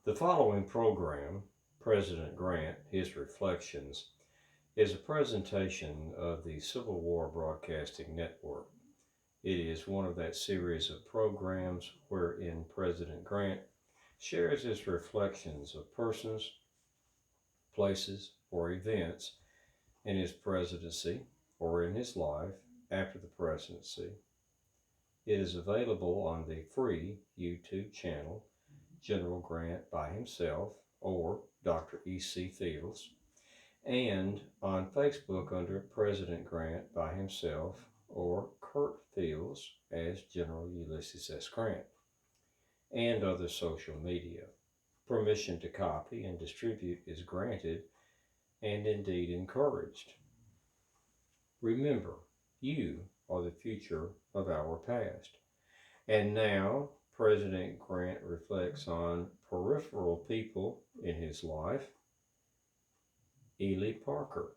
The following program, President Grant, His Reflections, is a presentation of the Civil War Broadcasting Network. It is one of that series of programs wherein President Grant shares his reflections of persons, places, or events in his presidency or in his life after the presidency. It is available on the free YouTube channel General Grant by himself or Dr. E.C. Fields, and on Facebook under President Grant by himself or Kurt Fields as General Ulysses S. Grant, and other social media. Permission to copy and distribute is granted and indeed encouraged. Remember, you are the future of our past. And now, President Grant reflects on peripheral people in his life. Ely Parker.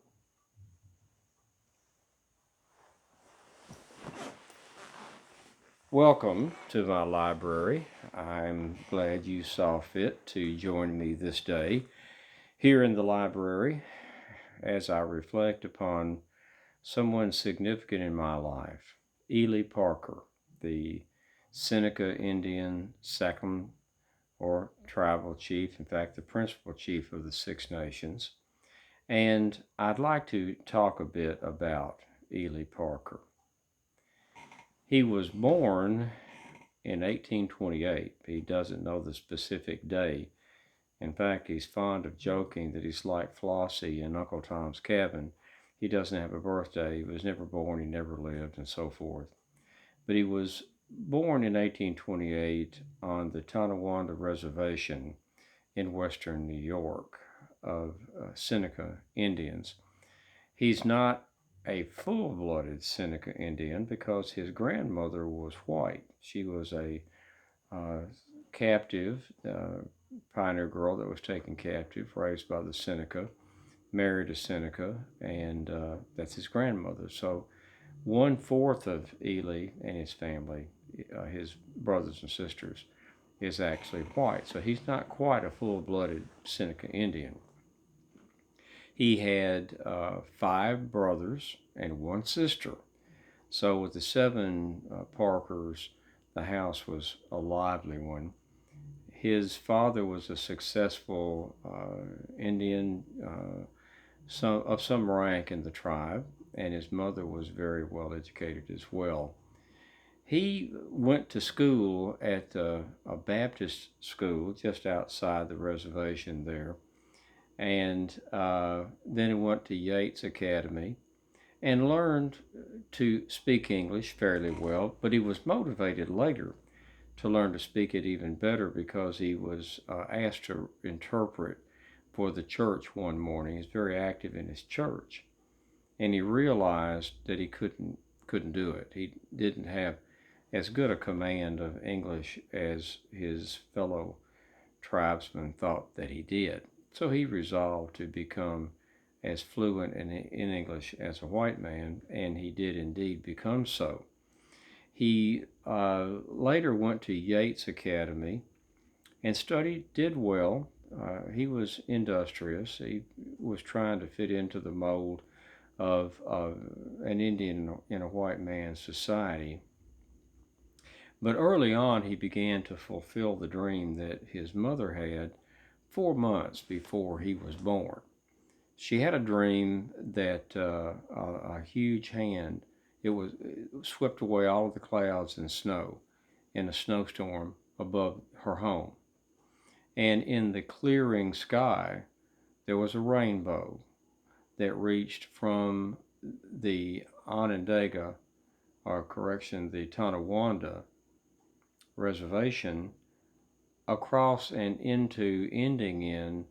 Welcome to my library. I'm glad you saw fit to join me this day here in the library as I reflect upon someone significant in my life, Ely Parker, the Seneca Indian second or tribal chief, in fact, the principal chief of the Six Nations. And I'd like to talk a bit about Ely Parker. He was born in 1828. He doesn't know the specific day. In fact, he's fond of joking that he's like Flossie in Uncle Tom's Cabin. He doesn't have a birthday. He was never born. He never lived, and so forth. But he was born in 1828 on the Tonawanda Reservation in western New York of Seneca Indians. He's not a full-blooded Seneca Indian because his grandmother was white. She was a captive pioneer girl that was taken captive, raised by the Seneca, married a Seneca, and that's his grandmother. So 1/4 of Ely and his family, his brothers and sisters, is actually white. So he's not quite a full-blooded Seneca Indian. He had 5 brothers and 1 sister. So with the 7 Parkers, the house was a lively one. His father was a successful Indian of some rank in the tribe, and his mother was very well educated as well. He went to school at a Baptist school just outside the reservation there, and then he went to Yates Academy and learned to speak English fairly well, but he was motivated later to learn to speak it even better because he was asked to interpret for the church one morning. He's very active in his church, and he realized that he couldn't do it. He didn't have as good a command of English as his fellow tribesmen thought that he did. So he resolved to become as fluent in English as a white man, and he did indeed become so. He later went to Yates Academy and did well. He was industrious. He was trying to fit into the mold of an Indian in a white man's society. But early on, he began to fulfill the dream that his mother had 4 months before he was born. She had a dream that a huge hand, it swept away all of the clouds and snow in a snowstorm above her home. And in the clearing sky, there was a rainbow that reached from the Onondaga, the Tonawanda reservation across and ending in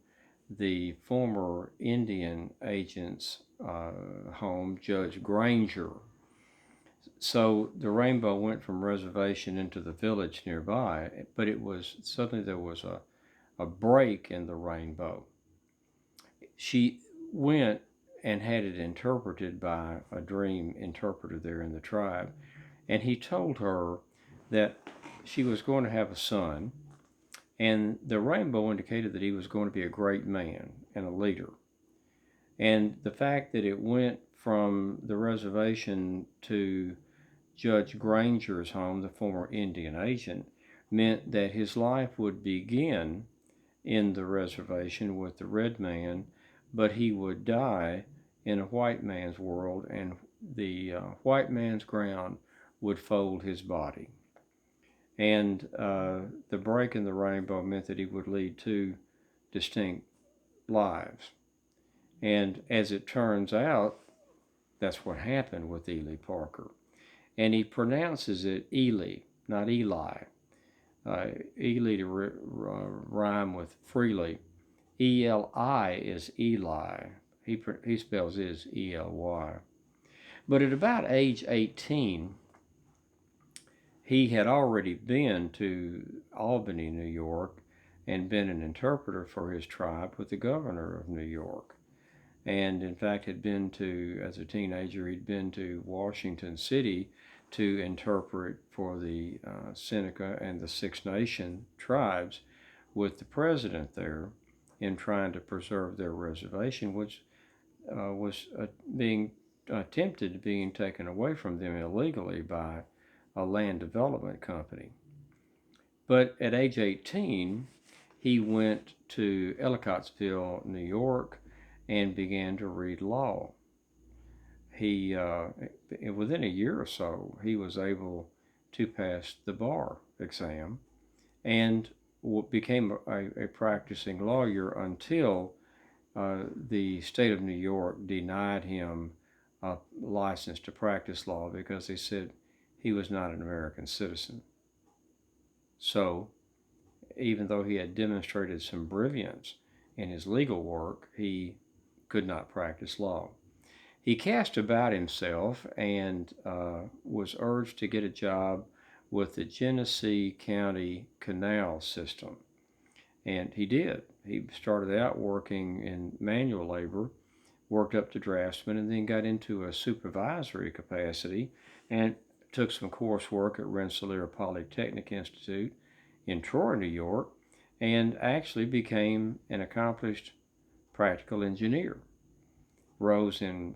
the former Indian agent's home, Judge Granger. So the rainbow went from reservation into the village nearby, but suddenly there was a break in the rainbow. She went and had it interpreted by a dream interpreter there in the tribe, and he told her that she was going to have a son, And the rainbow indicated that he was going to be a great man and a leader. And the fact that it went from the reservation to Judge Granger's home, the former Indian agent, meant that his life would begin in the reservation with the red man, but he would die in a white man's world, and the white man's ground would fold his body. And the break in the rainbow meant that he would lead two distinct lives. And as it turns out, that's what happened with Ely Parker. And he pronounces it Ely, not Eli. Ely to rhyme with freely. Eli is Eli. He spells his Ely. But at about age 18, he had already been to Albany, New York, and been an interpreter for his tribe with the governor of New York. And in fact, had been to, as a teenager, he'd been to Washington City to interpret for the Seneca and the Six Nation tribes with the president there in trying to preserve their reservation, which was being attempted being taken away from them illegally by a land development company. But at age 18, he went to Ellicottsville, New York, and began to read law. He, within a year or so, he was able to pass the bar exam and became a practicing lawyer until the state of New York denied him a license to practice law because they said he was not an American citizen. So, even though he had demonstrated some brilliance in his legal work, he could not practice law. He cast about himself and was urged to get a job with the Genesee County Canal System. And he did. He started out working in manual labor, worked up to draftsman, and then got into a supervisory capacity and took some coursework at Rensselaer Polytechnic Institute in Troy, New York, and actually became an accomplished practical engineer. Rose in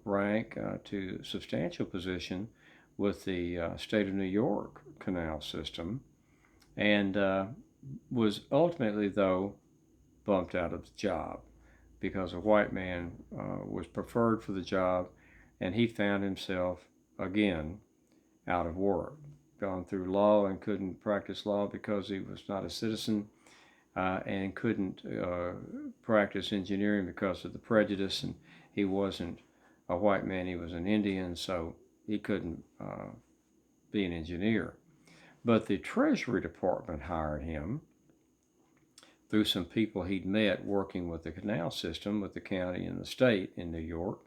rank to substantial position with the state of New York canal system, and was ultimately, though, bumped out of the job because a white man was preferred for the job, and he found himself again out of work. Gone through law and couldn't practice law because he was not a citizen, and couldn't practice engineering because of the prejudice, and he wasn't a white man, he was an Indian, so he couldn't be an engineer. But the Treasury Department hired him through some people he'd met working with the canal system with the county and the state in New York,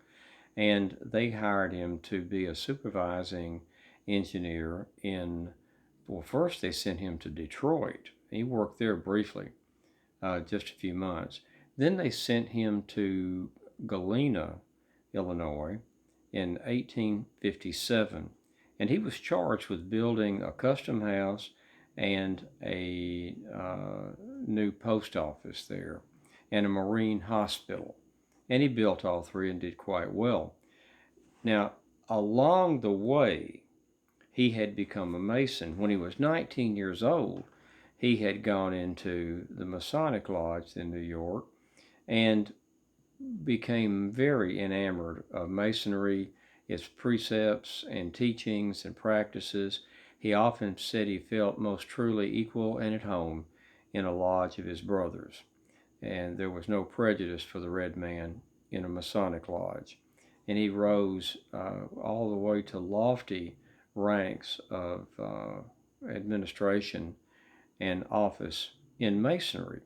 and they hired him to be a supervising engineer in, well, first they sent him to Detroit. He worked there briefly, just a few months. Then they sent him to Galena, Illinois in 1857, and he was charged with building a custom house and a new post office there and a marine hospital. And he built all three and did quite well. Now, along the way, he had become a Mason. When he was 19 years old, he had gone into the Masonic Lodge in New York and became very enamored of Masonry, its precepts and teachings and practices. He often said he felt most truly equal and at home in a lodge of his brothers, and there was no prejudice for the red man in a Masonic lodge. And he rose all the way to lofty ranks of administration and office in Masonry.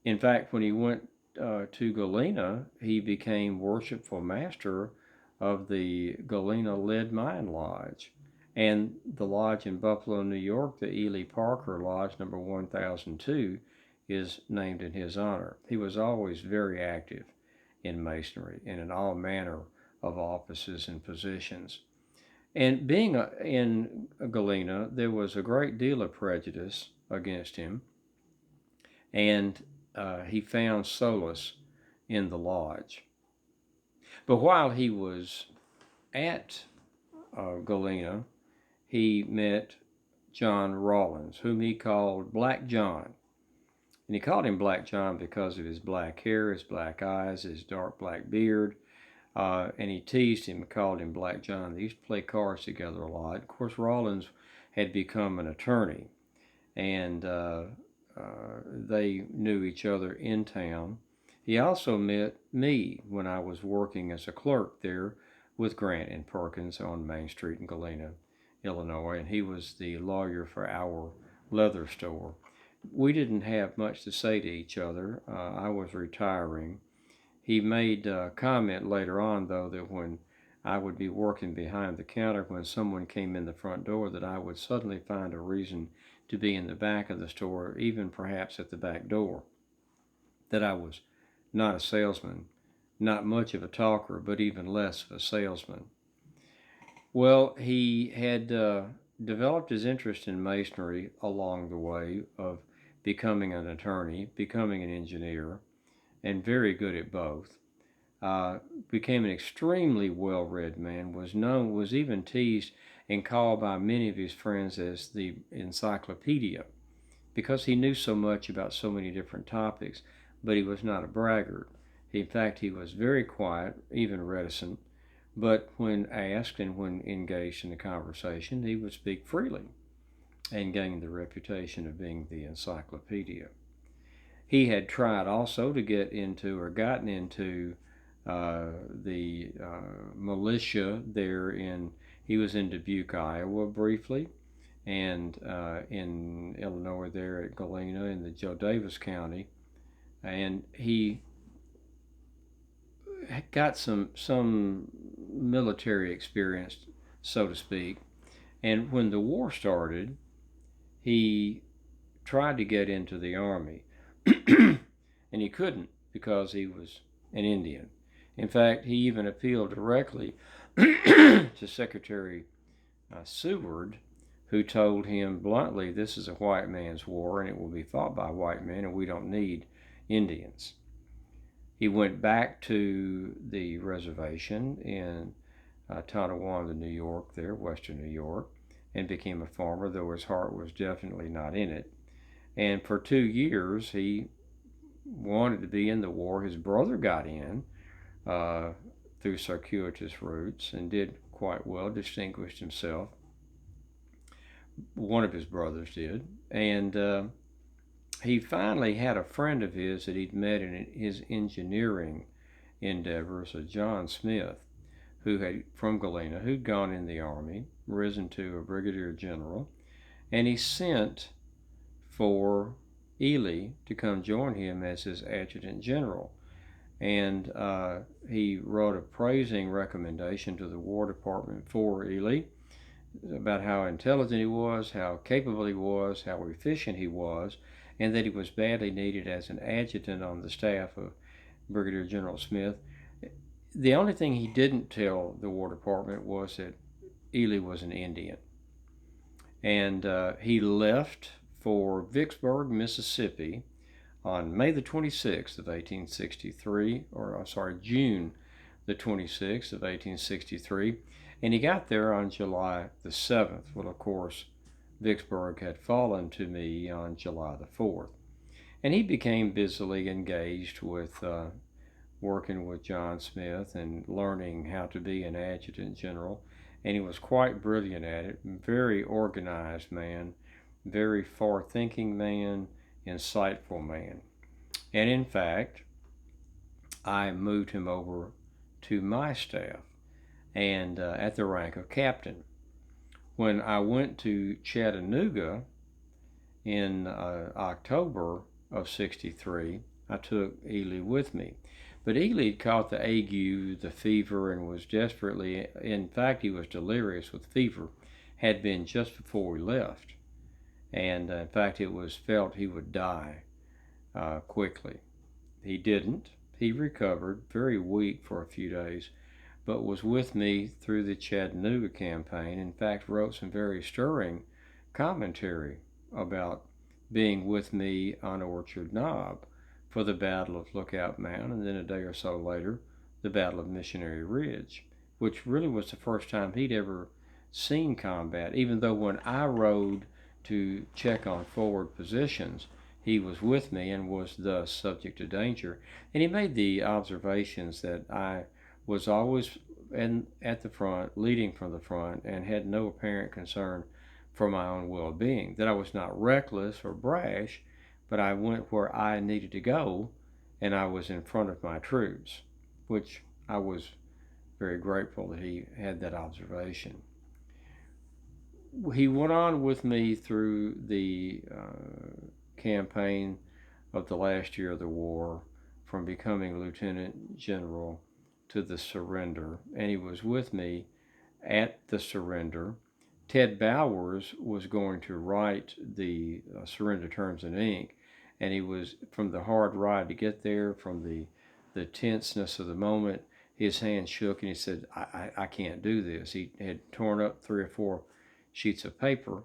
In fact, when he went to Galena, he became worshipful master of the Galena Lead Mine Lodge. And the lodge in Buffalo, New York, the Ely Parker Lodge, number 1002, is named in his honor. He was always very active in Masonry and in all manner of offices and positions. And being in Galena, there was a great deal of prejudice against him, and he found solace in the lodge. But while he was at Galena, he met John Rawlins, whom he called Black John. And he called him Black John because of his black hair, his black eyes, his dark black beard. And he teased him and called him Black John. They used to play cards together a lot. Of course, Rawlins had become an attorney, and they knew each other in town. He also met me when I was working as a clerk there with Grant and Perkins on Main Street in Galena, Illinois, and he was the lawyer for our leather store. We didn't have much to say to each other. I was retiring. He made a comment later on, though, that when I would be working behind the counter, when someone came in the front door, that I would suddenly find a reason to be in the back of the store, even perhaps at the back door. That I was not a salesman, not much of a talker, but even less of a salesman. Well, he had developed his interest in masonry along the way of becoming an attorney, becoming an engineer, and very good at both. Became an extremely well-read man, was even teased and called by many of his friends as the encyclopedia because he knew so much about so many different topics, but he was not a braggart. In fact, he was very quiet, even reticent, but when asked and when engaged in a conversation, he would speak freely and gained the reputation of being the encyclopedia. He had tried also to get into or gotten into the militia there he was in Dubuque, Iowa briefly, and in Illinois there at Galena in the Joe Davis County, and he got some military experience, so to speak. And when the war started, he tried to get into the army, and he couldn't because he was an Indian. In fact, he even appealed directly to Secretary Seward, who told him bluntly, "This is a white man's war, and it will be fought by white men, and we don't need Indians." He went back to the reservation in Tonawanda, New York, there, western New York, and became a farmer, though his heart was definitely not in it. And for 2 years, he wanted to be in the war. His brother got in through circuitous routes and did quite well, distinguished himself. One of his brothers did. And he finally had a friend of his that he'd met in his engineering endeavors, a John Smith, who had from Galena, who'd gone in the army, risen to a brigadier general, and he sent for Ely to come join him as his adjutant general. And he wrote a praising recommendation to the War Department for Ely about how intelligent he was, how capable he was, how efficient he was, and that he was badly needed as an adjutant on the staff of Brigadier General Smith. The only thing he didn't tell the War Department was that Ely was an Indian. And he left for Vicksburg, Mississippi on May the 26th of 1863, or I'm sorry, June the 26th of 1863, and he got there on July the 7th. Well, of course, Vicksburg had fallen to me on July the 4th. And he became busily engaged with working with John Smith and learning how to be an adjutant general. And he was quite brilliant at it, very organized man, very far-thinking man, insightful man. And in fact, I moved him over to my staff and at the rank of captain. When I went to Chattanooga in October of 63, I took Ely with me. But Ely had caught the ague, the fever, and was desperately, in fact, he was delirious with fever, had been just before we left. And in fact, it was felt he would die quickly. He didn't. He recovered, very weak for a few days, but was with me through the Chattanooga campaign. In fact, wrote some very stirring commentary about being with me on Orchard Knob for the Battle of Lookout Mountain, and then a day or so later, the Battle of Missionary Ridge, which really was the first time he'd ever seen combat, even though when I rode to check on forward positions, he was with me and was thus subject to danger. And he made the observations that I was always at the front, leading from the front, and had no apparent concern for my own well being. That I was not reckless or brash, but I went where I needed to go, and I was in front of my troops, which I was very grateful that he had that observation. He went on with me through the campaign of the last year of the war, from becoming lieutenant general to the surrender, and he was with me at the surrender. Ted Bowers was going to write the surrender terms in ink, and he was, from the hard ride to get there, from the tenseness of the moment, his hand shook and he said, I can't do this. He had torn up 3 or 4 sheets of paper,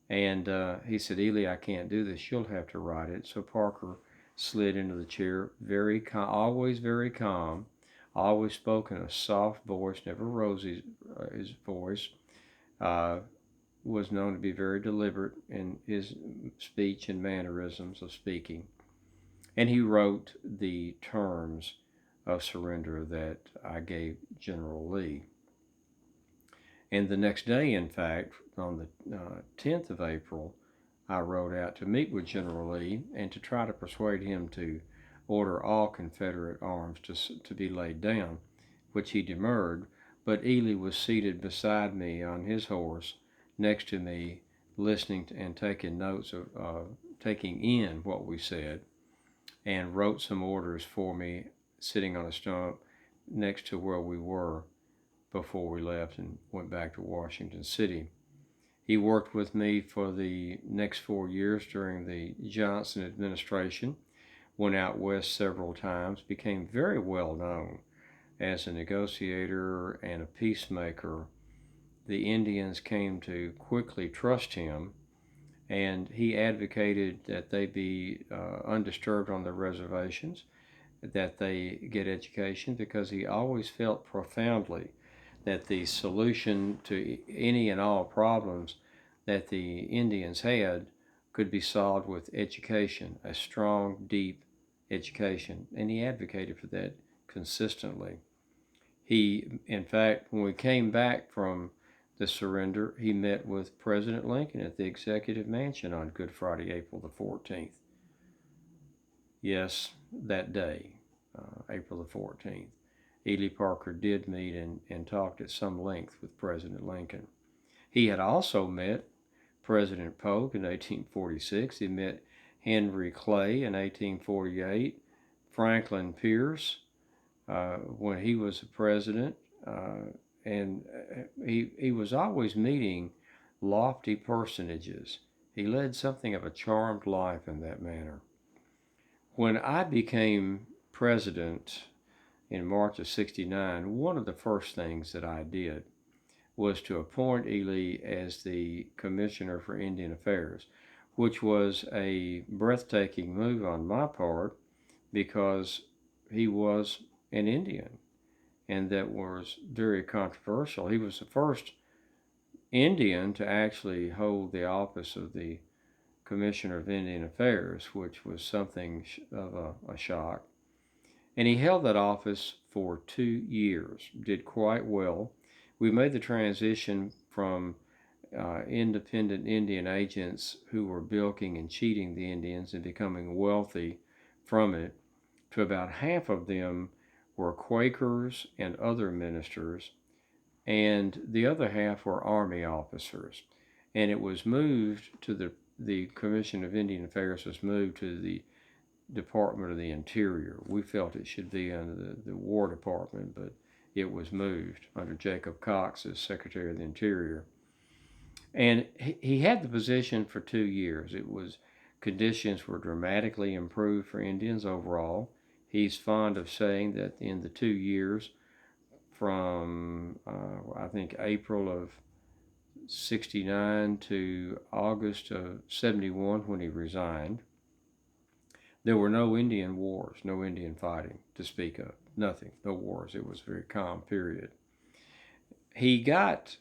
and he said, Ely, I can't do this. You'll have to write it. So Parker slid into the chair, very always very calm, always spoke in a soft voice, never rose his voice, was known to be very deliberate in his speech and mannerisms of speaking. And he wrote the terms of surrender that I gave General Lee. And the next day, in fact, on the 10th of April, I rode out to meet with General Lee and to try to persuade him to order all Confederate arms to be laid down, which he demurred. But Ely was seated beside me on his horse, next to me, listening and taking notes of taking in what we said, and wrote some orders for me, sitting on a stump next to where we were before we left and went back to Washington City. He worked with me for the next 4 years during the Johnson administration, went out west several times, became very well known as a negotiator and a peacemaker. The Indians came to quickly trust him, and he advocated that they be undisturbed on their reservations, that they get education, because he always felt profoundly that the solution to any and all problems that the Indians had could be solved with education, a strong, deep education, and he advocated for that consistently. He, in fact, when we came back from the surrender, he met with President Lincoln at the Executive Mansion on Good Friday, April the 14th. Yes, that day, April the 14th. Ely Parker did meet and talked at some length with President Lincoln. He had also met President Polk in 1846. He met Henry Clay in 1848, Franklin Pierce when he was the president, and he was always meeting lofty personages. He led something of a charmed life in that manner. When I became president in March of '69, one of the first things that I did was to appoint Ely as the Commissioner for Indian Affairs, which was a breathtaking move on my part because he was an Indian, and that was very controversial. He was the first Indian to actually hold the office of the Commissioner of Indian Affairs, which was something of a shock. And he held that office for 2 years, did quite well. We made the transition from independent Indian agents who were bilking and cheating the Indians and becoming wealthy from it, to about half of them were Quakers and other ministers, and the other half were Army officers. And it was moved to the Commission of Indian Affairs was moved to the Department of the Interior. We felt it should be under the War Department, but it was moved under Jacob Cox as Secretary of the Interior. And he had the position for 2 years. Conditions were dramatically improved for Indians overall. He's fond of saying that in the 2 years from, I think, April of 69 to August of 71 when he resigned. There were no Indian wars, no Indian fighting to speak of, nothing, no wars. It was a very calm period. He got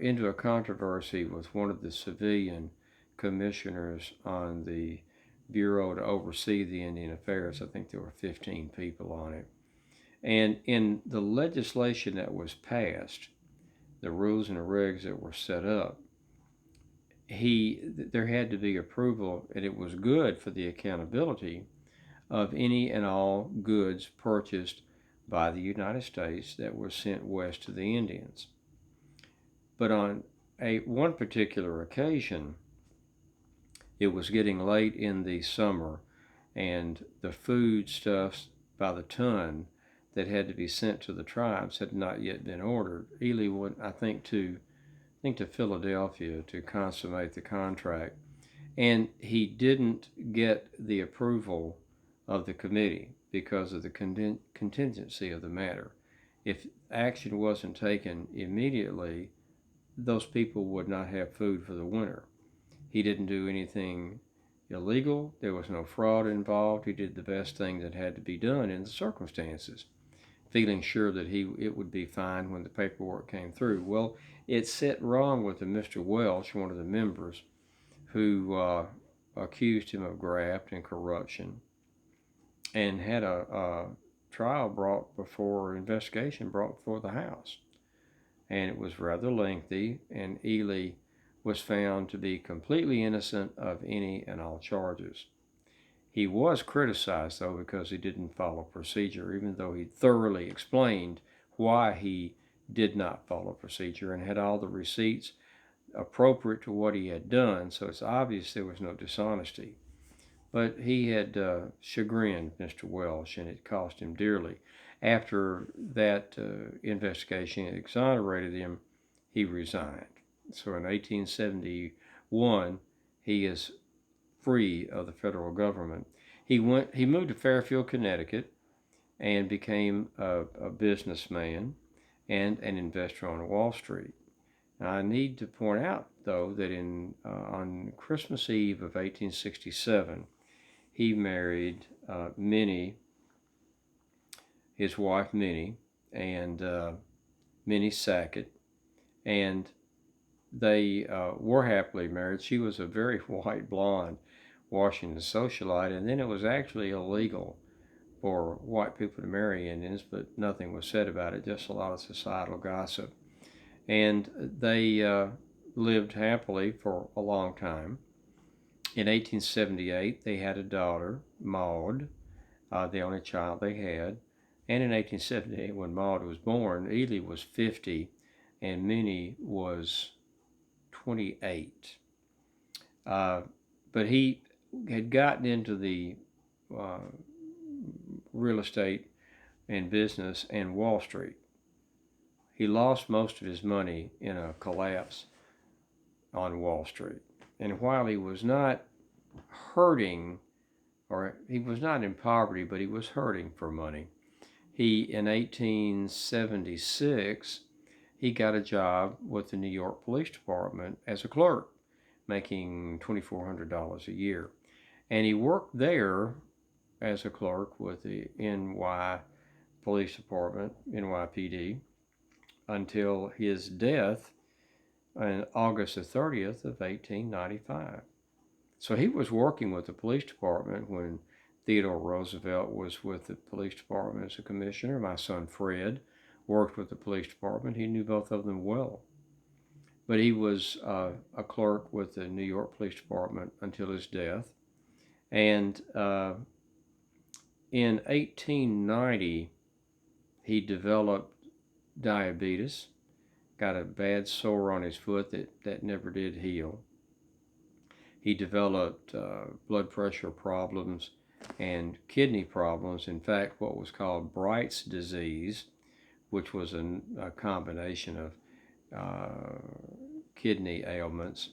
into a controversy with one of the civilian commissioners on the Bureau to oversee the Indian Affairs. I think there were 15 people on it. And in the legislation that was passed, the rules and the regs that were set up, there had to be approval, and it was good for the accountability of any and all goods purchased by the United States that were sent west to the Indians. But on one particular occasion, it was getting late in the summer, and the foodstuffs by the ton that had to be sent to the tribes had not yet been ordered. Ely went, I think, to Philadelphia to consummate the contract, and he didn't get the approval of the committee because of the contingency of the matter. If action wasn't taken immediately, those people would not have food for the winter. He didn't do anything illegal. There was no fraud involved. He did the best thing that had to be done in the circumstances, feeling sure that it would be fine when the paperwork came through. Well, it set wrong with Mr. Welch, one of the members, who accused him of graft and corruption, and had a investigation brought before the House. And it was rather lengthy, and Ely was found to be completely innocent of any and all charges. He was criticized, though, because he didn't follow procedure, even though he thoroughly explained why he did not follow procedure and had all the receipts appropriate to what he had done, so it's obvious there was no dishonesty. But he had chagrined Mr. Welch, and it cost him dearly. After that investigation exonerated him, he resigned. So in 1871, he is free of the federal government. He moved to Fairfield, Connecticut, and became a businessman and an investor on Wall Street. Now, I need to point out, though, that on Christmas Eve of 1867, he married Minnie, his wife Minnie, and Minnie Sackett, and they were happily married. She was a very white blonde Washington socialite, and then it was actually illegal for white people to marry Indians, but nothing was said about it, just a lot of societal gossip. And they lived happily for a long time. In 1878, they had a daughter, Maud, the only child they had. And in 1878, when Maud was born, Ely was 50 and Minnie was 28. But he had gotten into the real estate and business and Wall Street. He lost most of his money in a collapse on Wall Street. And while he was not hurting, or he was not in poverty, but he was hurting for money, in 1876, he got a job with the New York Police Department as a clerk, making $2,400 a year. And he worked there as a clerk with the NY Police Department, NYPD, until his death on August the 30th of 1895. So he was working with the police department when Theodore Roosevelt was with the police department as a commissioner. My son Fred worked with the police department. He knew both of them well. But he was a clerk with the New York Police Department until his death. And in 1890, he developed diabetes, got a bad sore on his foot that never did heal. He developed blood pressure problems and kidney problems. In fact, what was called Bright's disease, which was a combination of kidney ailments.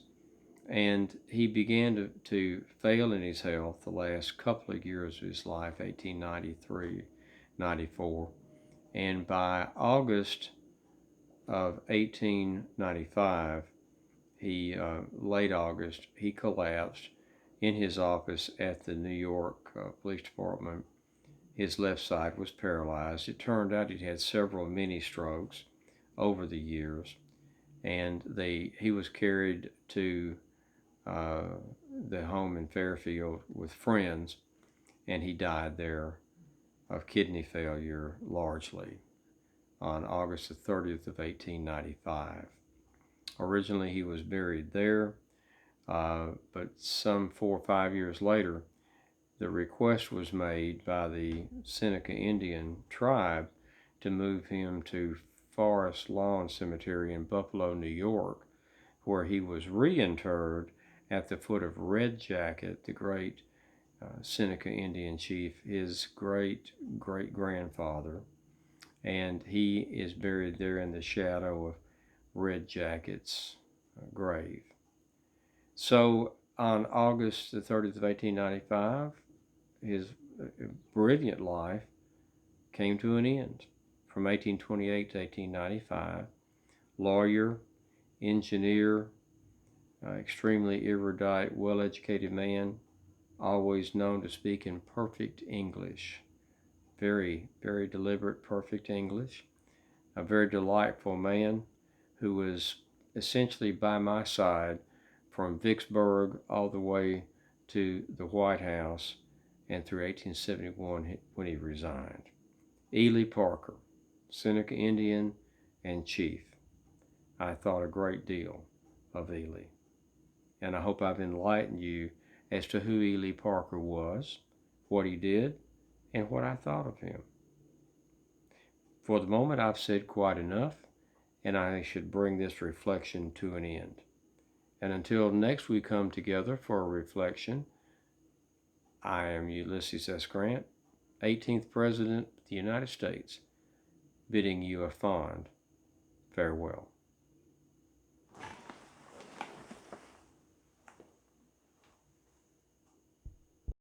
And he began to fail in his health the last couple of years of his life, 1893, 94. And by August of 1895, late August, he collapsed in his office at the New York Police Department. His left side was paralyzed. It turned out he'd had several mini strokes over the years, and he was carried to the home in Fairfield with friends, and he died there of kidney failure largely on August the 30th of 1895. Originally, he was buried there, but some 4 or 5 years later, the request was made by the Seneca Indian tribe to move him to Forest Lawn Cemetery in Buffalo, New York, where he was reinterred at the foot of Red Jacket, the great Seneca Indian chief, his great-great-grandfather, and he is buried there in the shadow of Red Jacket's grave. So on August the 30th of 1895, his brilliant life came to an end. From 1828 to 1895, lawyer, engineer, extremely erudite, well-educated man, always known to speak in perfect English. Very, very deliberate, perfect English. A very delightful man who was essentially by my side from Vicksburg all the way to the White House and through 1871 when he resigned. Ely Parker, Seneca Indian and Chief. I thought a great deal of Ely, and I hope I've enlightened you as to who Ely Parker was, what he did, and what I thought of him. For the moment, I've said quite enough, and I should bring this reflection to an end. And until next we come together for a reflection, I am Ulysses S. Grant, 18th President of the United States, bidding you a fond farewell.